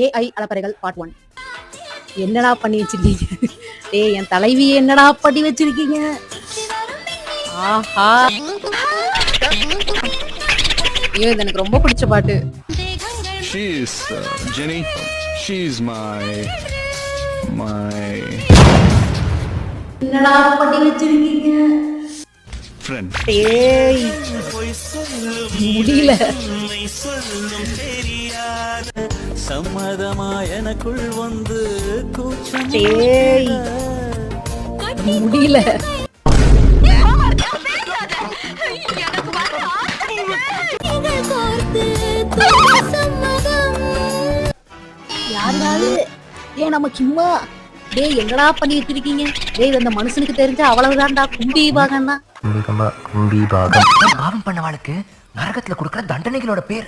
AI அலப்பறைகள் part 1. என்னடா பண்ணி வச்சிருக்கீங்க? டேய் என் தலைவி என்னடா பண்ணி வச்சிருக்கீங்க? ஆஹா, ஐயோ இது எனக்கு ரொம்ப பிடிச்ச பாட்டு. She is Jenny. She's my என்னடா பண்ணி வச்சிருக்கீங்க? friend. டேய் முடியல. சம்மதமா எனக்குள் வந்து கூச்சம் டேய் முடியல. யாருனாலும் ஏன் நம்ம சும்மா டேய் எங்கடா பண்ணி வச்சிருக்கீங்க? டேய் அந்த மனுஷனுக்கு தெரிஞ்ச அவ்வளவுதான்டா கும்பி பாகன்னா. பாவம் பண்ணவாளுக்கு நரகத்துல கொடுக்கிற தண்டனைகளோட பேர்